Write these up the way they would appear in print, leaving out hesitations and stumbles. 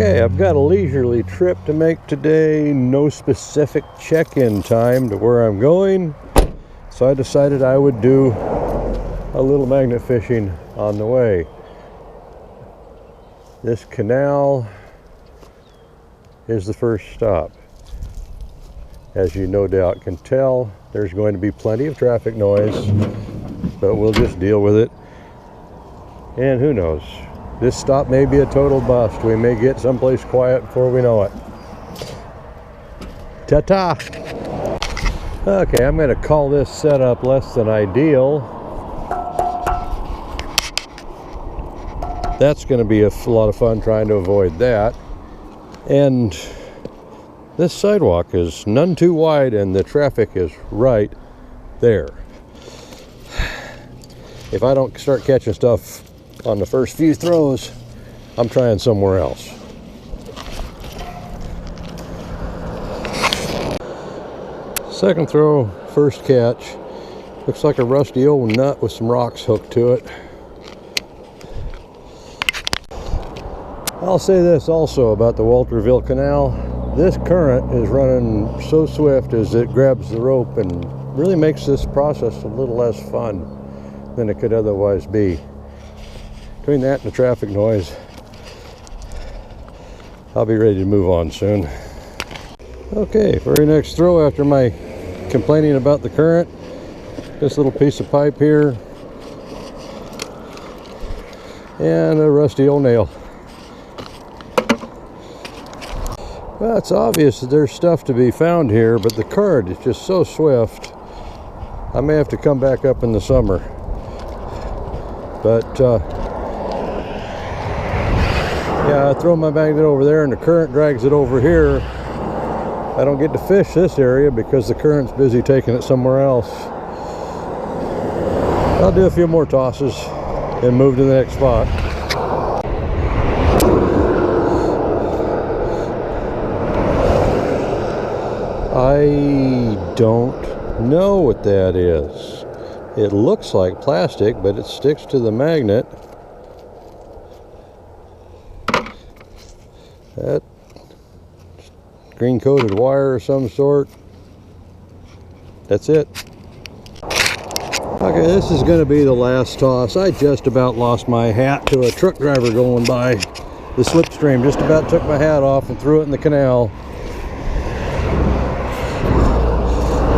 Okay, I've got a leisurely trip to make today. No specific check-in time to where I'm going. So I decided I would do a little magnet fishing on the way. This canal is the first stop. As you no doubt can tell, there's going to be plenty of traffic noise, but we'll just deal with it. And who knows? This stop may be a total bust. We may get someplace quiet before we know it. Ta-ta! Okay, I'm going to call this setup less than ideal. That's going to be a lot of fun trying to avoid that. And this sidewalk is none too wide and the traffic is right there. If I don't start catching stuff on the first few throws, I'm trying somewhere else. Second throw, first catch. Looks like a rusty old nut with some rocks hooked to it. I'll say this also about the Walterville Canal. This current is running so swift as it grabs the rope and really makes this process a little less fun than it could otherwise be. Between that and the traffic noise, I'll be ready to move on soon. Okay, very next throw after my complaining about the current, this little piece of pipe here and a rusty old nail. Well, it's obvious that there's stuff to be found here, but the current is just so swift, I may have to come back up in the summer. But yeah, I throw my magnet over there and the current drags it over here. I don't get to fish this area because the current's busy taking it somewhere else. I'll do a few more tosses and move to the next spot. I don't know what that is. It looks like plastic, but it sticks to the magnet. That green coated wire of some sort. That's it. Okay, this is going to be the last toss. I just about lost my hat to a truck driver going by. The slipstream just about took my hat off and threw it in the canal.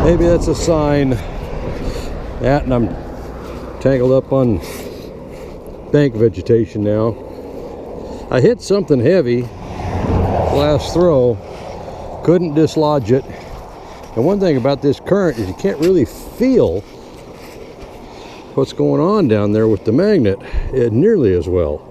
Maybe that's a sign. That, and I'm tangled up on bank vegetation now. I hit something heavy last throw, couldn't dislodge it. And one thing about this current is you can't really feel what's going on down there with the magnet nearly as well.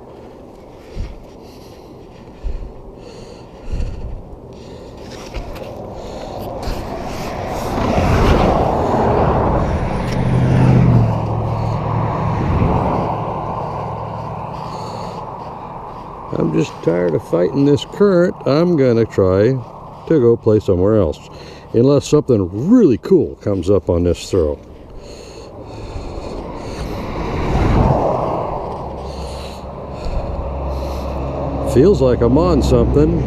I'm just tired of fighting this current. I'm gonna try to go play somewhere else, unless something really cool comes up on this throw. Feels like I'm on something,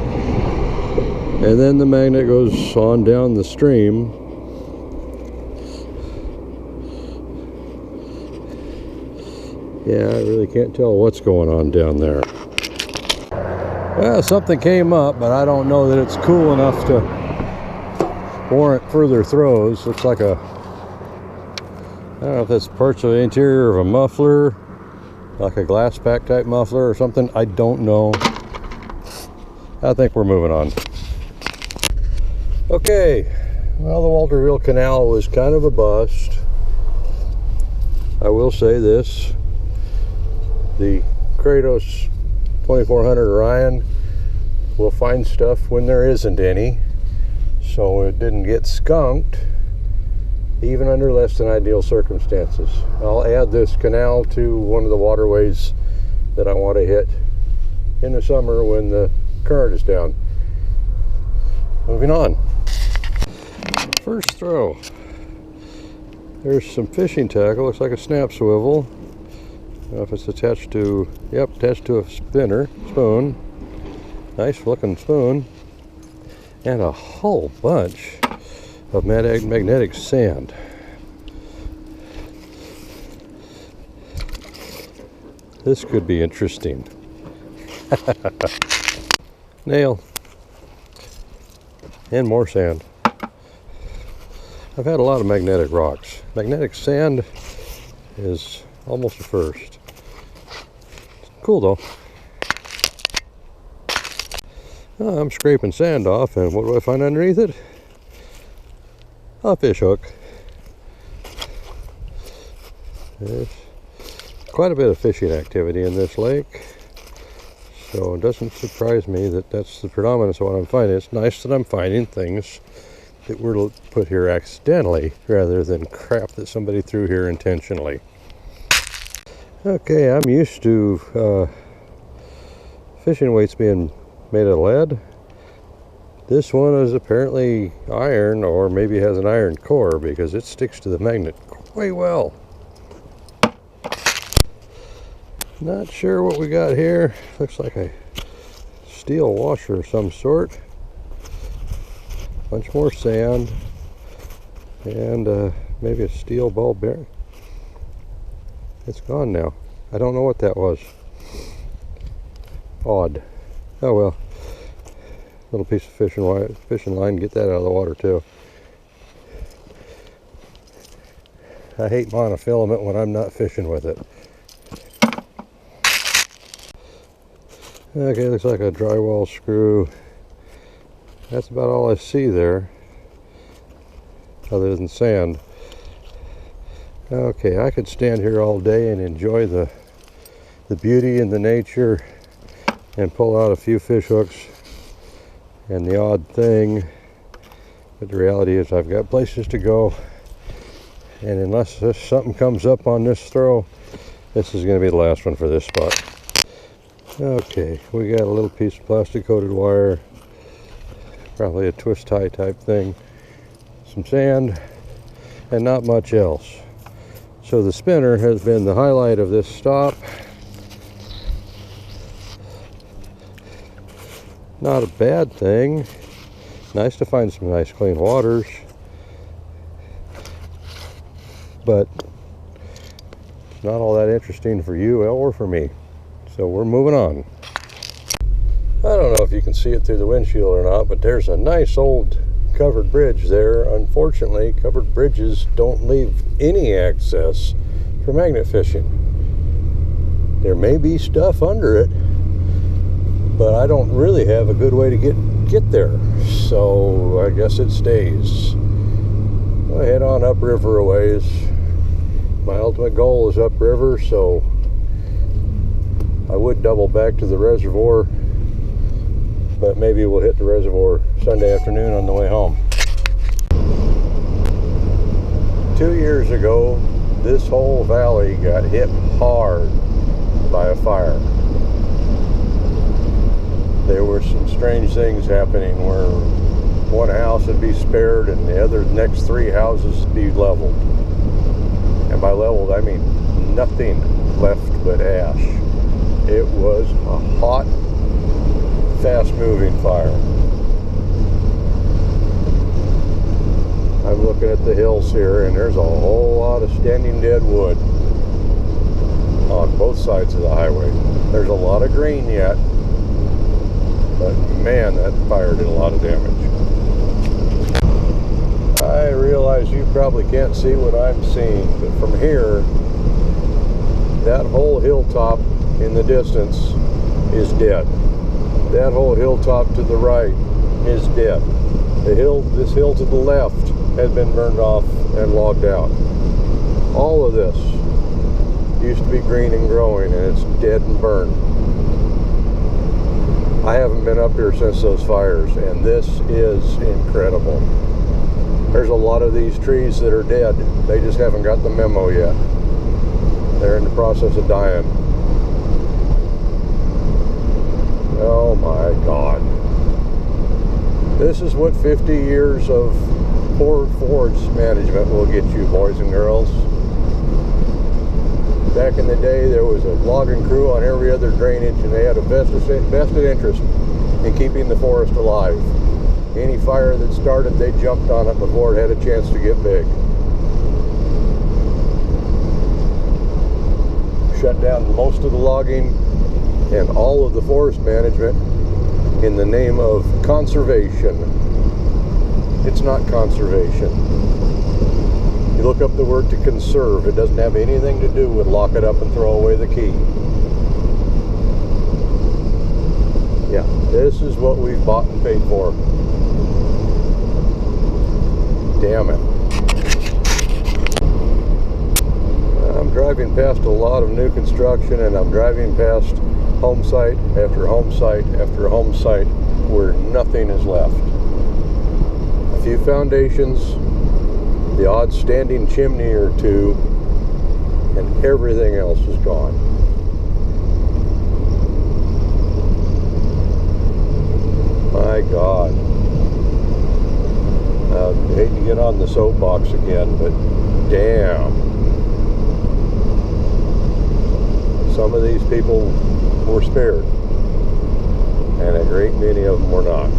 and then the magnet goes on down the stream. Yeah, I really can't tell what's going on down there. Well, something came up, but I don't know that it's cool enough to warrant further throws. Looks like a, I don't know if that's parts of the interior of a muffler, like a glass pack type muffler or something. I don't know. I think we're moving on. Okay, well, the Walterville Canal was kind of a bust. I will say this, the Kratos 2400 Orion will find stuff when there isn't any, so it didn't get skunked even under less than ideal circumstances. I'll add this canal to one of the waterways that I want to hit in the summer when the current is down. Moving on. First throw. There's some fishing tackle, looks like a snap swivel. I don't know if it's attached to, yep, attached to a spoon. Nice looking spoon. And a whole bunch of magnetic sand. This could be interesting. Nail. And more sand. I've had a lot of magnetic rocks. Magnetic sand is almost a first. Cool though. Oh, I'm scraping sand off, and what do I find underneath it? A fish hook. There's quite a bit of fishing activity in this lake, so it doesn't surprise me that that's the predominance of what I'm finding. It's nice that I'm finding things that were put here accidentally rather than crap that somebody threw here intentionally. Okay, I'm used to fishing weights being made of lead. This one is apparently iron, or maybe has an iron core, because it sticks to the magnet quite well. Not sure what we got here. Looks like a steel washer of some sort. Bunch more sand, and maybe a steel ball bearing. It's gone now. I don't know what that was. Odd. Oh well. Little piece of fishing line. Get that out of the water too. I hate monofilament when I'm not fishing with it. Okay, looks like a drywall screw. That's about all I see there, other than sand. Okay, I could stand here all day and enjoy the beauty and the nature and pull out a few fish hooks and the odd thing, but the reality is I've got places to go, and unless something comes up on this throw, this is going to be the last one for this spot. Okay, we got a little piece of plastic coated wire, probably a twist tie type thing, some sand, and not much else. So the spinner has been the highlight of this stop. Not a bad thing. Nice to find some nice clean waters, but it's not all that interesting for you or for me. So we're moving on. I don't know if you can see it through the windshield or not, but there's a nice old covered bridge there. Unfortunately, covered bridges don't leave any access for magnet fishing. There may be stuff under it, but I don't really have a good way to get there. So I guess it stays. I'll head on upriver a ways. My ultimate goal is upriver, so I would double back to the reservoir, but maybe we'll hit the reservoir Sunday afternoon on the way home. 2 years ago, this whole valley got hit hard by a fire. There were some strange things happening where one house would be spared and the other next 3 houses would be leveled. And by leveled, I mean nothing left but ash. It was a hot, fast-moving fire. I'm looking at the hills here, and there's a whole lot of standing dead wood on both sides of the highway. There's a lot of green yet, but man, that fire did a lot of damage. I realize you probably can't see what I'm seeing, but from here, that whole hilltop in the distance is dead. That whole hilltop to the right is dead. This hill to the left has been burned off and logged out. All of this used to be green and growing, and it's dead and burned. I haven't been up here since those fires, and this is incredible. There's a lot of these trees that are dead. They just haven't got the memo yet. They're in the process of dying. Oh my God. This is what 50 years of poor forest management will get you, boys and girls. Back in the day, there was a logging crew on every other drainage, and they had a vested interest in keeping the forest alive. Any fire that started, they jumped on it before it had a chance to get big. Shut down most of the logging and all of the forest management in the name of conservation. It's not conservation. You look up the word to conserve, it doesn't have anything to do with lock it up and throw away the key. Yeah, this is what we've bought and paid for. Damn it. I'm driving past a lot of new construction, and I'm driving past home site after home site after home site where nothing is left. A few foundations, the odd standing chimney or two, and everything else is gone. My God. I hate to get on the soapbox again, but damn. Some of these people were spared, and a great many of them were not.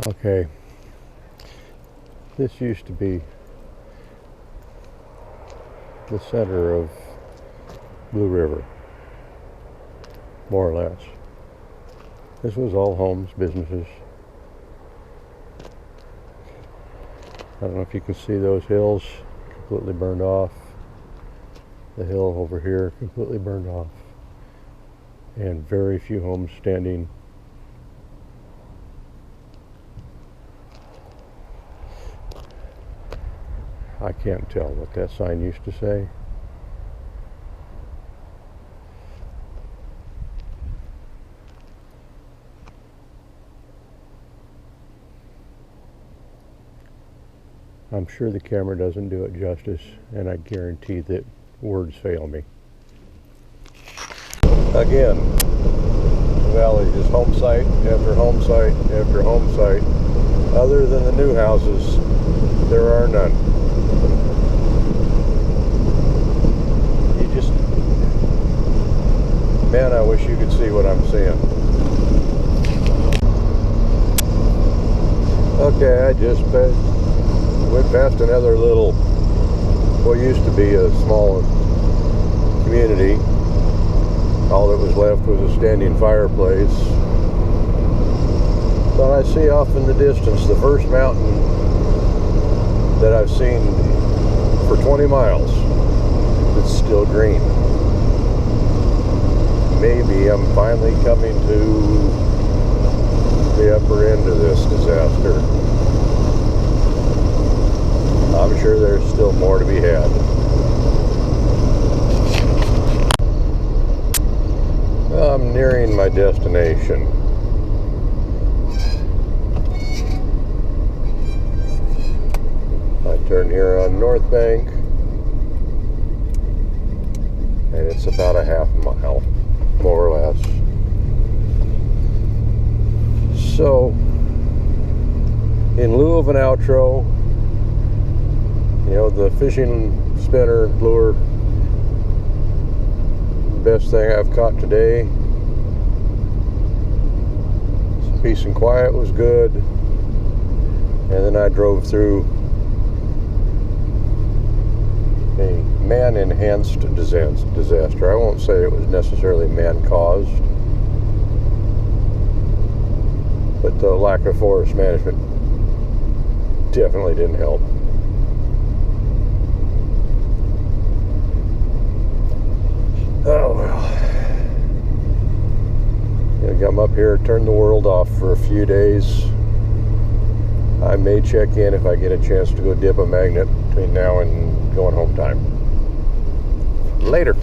Okay, this used to be the center of Blue River, more or less. This was all homes, businesses. I don't know if you can see those hills completely burned off. The hill over here completely burned off. And very few homes standing. I can't tell what that sign used to say. I'm sure the camera doesn't do it justice, and I guarantee that words fail me. Again, the valley is home site after home site after home site. Other than the new houses, there are none. You just, man, I wish you could see what I'm seeing. Okay, I just went past another little, what used to be a small community. All that was left was a standing fireplace. Thought I see off in the distance the first mountain that I've seen for 20 miles that's still green. Maybe I'm finally coming to the upper end of this disaster. I'm sure there's still more to be had. I'm nearing my destination. I turn here on North Bank, and it's about a half mile, more or less. So, in lieu of an outro, you know, the fishing spinner lure, best thing I've caught today. Some peace and quiet was good. And then I drove through a man-enhanced disaster. I won't say it was necessarily man-caused, but the lack of forest management definitely didn't help. Oh well. Gonna come up here, turn the world off for a few days. I may check in if I get a chance to go dip a magnet between now and going home time. Later.